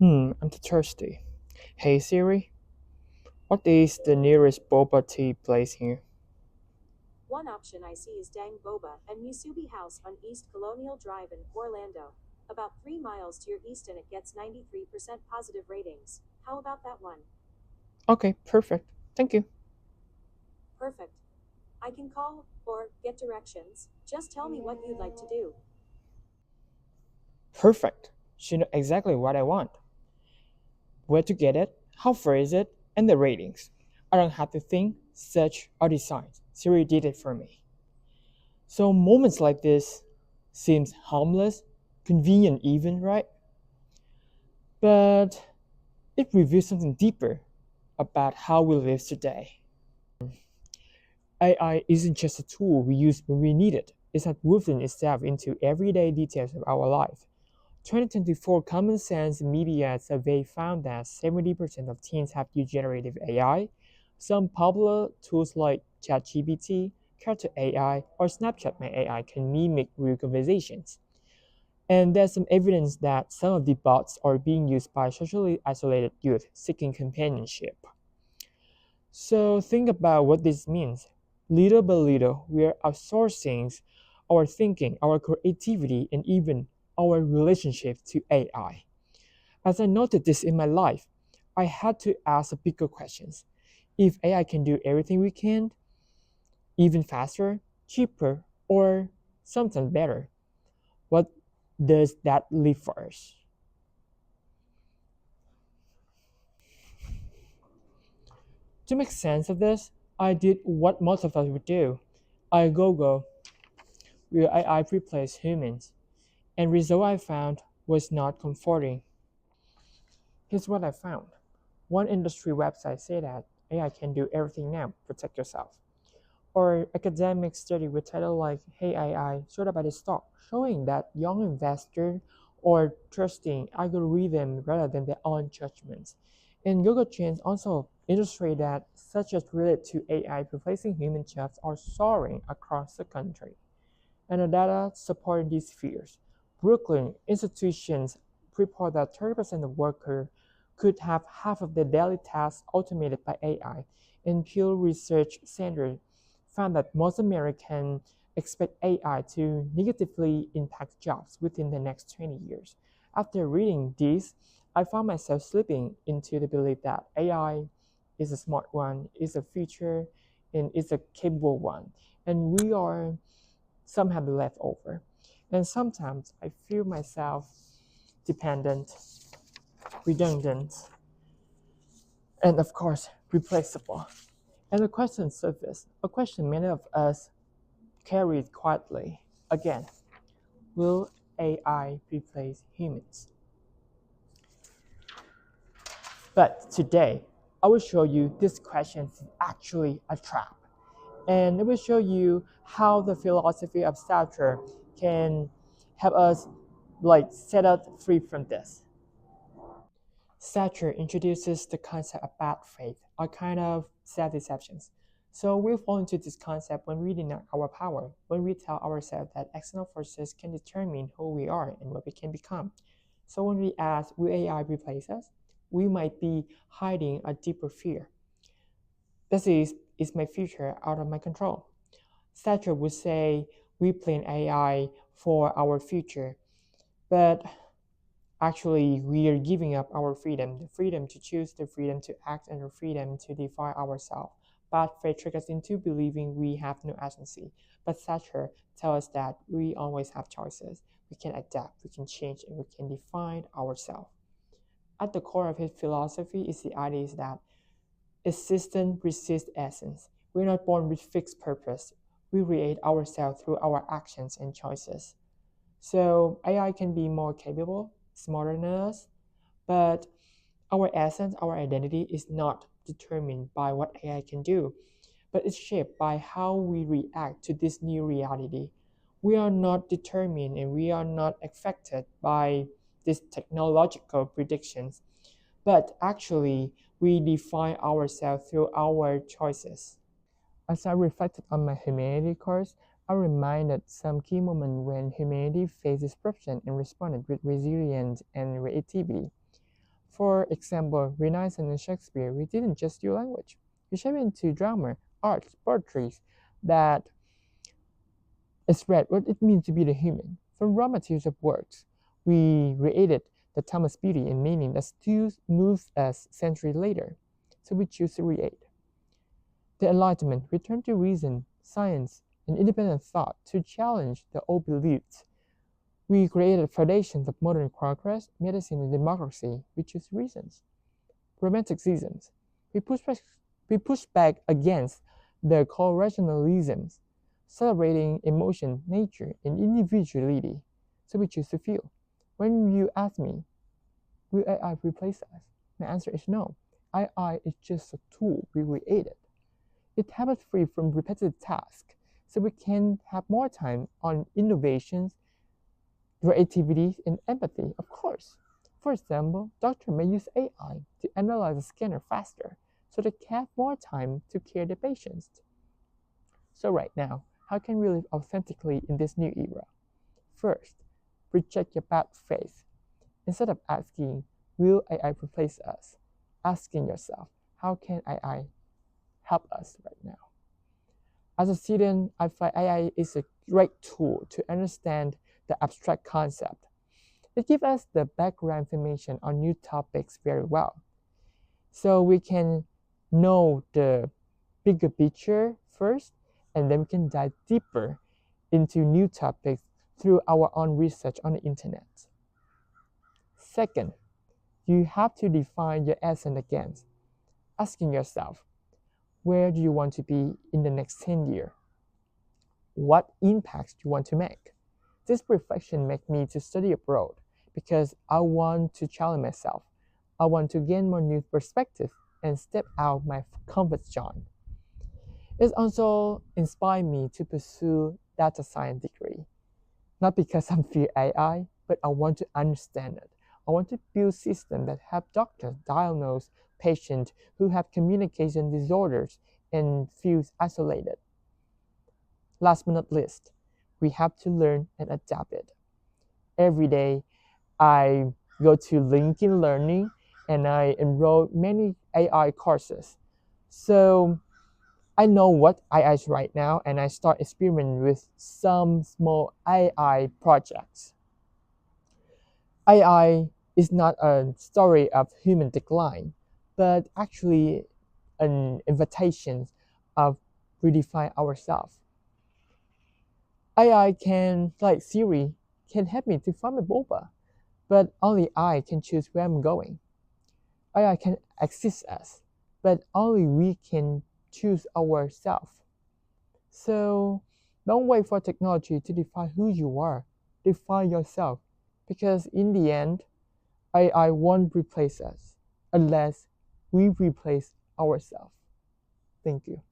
I'm thirsty. Hey Siri, what is the nearest boba tea place here? One option I see is Dang Boba and Musubi House on East Colonial Drive in Orlando. About 3 miles to your east and it gets 93% positive ratings. How about that one? Okay, perfect. Thank you. Perfect. I can call or get directions. Just tell me what you'd like to do. Perfect. She knows exactly what I want. Where to get it, how far is it, and the ratings. I don't have to think, search, or decide. Siri did it for me. So moments like this seems harmless, convenient even, right? But it reveals something deeper about how we live today. AI isn't just a tool we use when we need it. It's not woven itself into everyday details of our life. 2024 Common Sense Media survey found that 70% of teens have used generative AI. Some popular tools like ChatGPT, Character AI, or Snapchat My AI can mimic real conversations. And there's some evidence that some of the bots are being used by socially isolated youth seeking companionship. So think about what this means. Little by little, we are outsourcing our thinking, our creativity, and even our relationship to AI. As I noted this in my life, I had to ask the bigger questions. If AI can do everything we can, even faster, cheaper, or something better, what does that leave for us? To make sense of this, I did what most of us would do. I Google, will AI replace humans? And result I found was not comforting. Here's what I found. One industry website said that AI can do everything now, protect yourself. Or academic study with title like Hey AI, sorted by the stock, showing that young investors are trusting algorithm rather than their own judgments. And Google Trends also illustrate that such as related to AI replacing human jobs are soaring across the country. And the data supporting these fears. Brooklyn institutions report that 30% of workers could have half of their daily tasks automated by AI, and Pew Research Center found that most Americans expect AI to negatively impact jobs within the next 20 years. After reading this, I found myself slipping into the belief that AI is a smart one, is a future, and is a capable one. And we are somehow left over. And sometimes I feel myself dependent, redundant, and of course, replaceable. And the question surfaced, a question many of us carried quietly. Again, will AI replace humans? But today, I will show you this question is actually a trap. And it will show you how the philosophy of Sartre can help us set us free from this. Sartre introduces the concept of bad faith, a kind of self-deceptions. So we fall into this concept when we deny our power, when we tell ourselves that external forces can determine who we are and what we can become. So when we ask, will AI replace us? We might be hiding a deeper fear. This is my future out of my control? Sartre would say we plan AI for our future, but actually, we are giving up our freedom, the freedom to choose, the freedom to act, and the freedom to define ourselves. Bad faith tricks us into believing we have no agency. But Thatcher tells us that we always have choices. We can adapt, we can change, and we can define ourselves. At the core of his philosophy is the idea that existence resists essence. We're not born with fixed purpose. We create ourselves through our actions and choices. So AI can be more capable, smarter than us, but our essence, our identity is not determined by what AI can do, but it's shaped by how we react to this new reality. We are not determined and we are not affected by these technological predictions, but actually we define ourselves through our choices. As I reflected on my humanity course, I reminded some key moments when humanity faced disruption and responded with resilience and creativity. For example, Renaissance and Shakespeare, we didn't just do language. We shaped into drama, art, poetry that express what it means to be the human. From raw materials of works, we created the timeless beauty and meaning that still moves us centuries later. So we choose to create. The Enlightenment returned to reason, science, and independent thought to challenge the old beliefs. We created foundations of modern progress, medicine, and democracy. We choose reasons. Romanticisms. We push back, we push back against the core rationalisms, celebrating emotion, nature, and individuality. So we choose to feel. When you ask me, will AI replace us? My answer is no. AI is just a tool we created. It happens free from repetitive tasks, so we can have more time on innovations, creativity, and empathy, of course. For example, doctors may use AI to analyze a scanner faster, so they can have more time to care the patients. So right now, how can we live authentically in this new era? First, reject your bad faith. Instead of asking, will AI replace us? Asking yourself, how can AI help us right now? As a student, I find AI is a great tool to understand the abstract concept. It gives us the background information on new topics very well. So we can know the bigger picture first, and then we can dive deeper into new topics through our own research on the internet. Second, you have to define your essence again, asking yourself, where do you want to be in the next 10 years? What impacts do you want to make? This reflection made me to study abroad because I want to challenge myself. I want to gain more new perspective and step out my comfort zone. It also inspired me to pursue data science degree. Not because I fear AI, but I want to understand it. I want to build systems that help doctors diagnose patients who have communication disorders and feel isolated. Last but not least, we have to learn and adapt it. Every day, I go to LinkedIn Learning and I enroll many AI courses. So I know what AI is right now, and I start experimenting with some small AI projects. AI is not a story of human decline, but actually an invitation of redefine ourselves. AI can, like Siri, can help me to find my boba, but only I can choose where I'm going. AI can assist us, but only we can choose ourselves. So don't wait for technology to define who you are. Define yourself. Because in the end, AI won't replace us unless we replace ourselves. Thank you.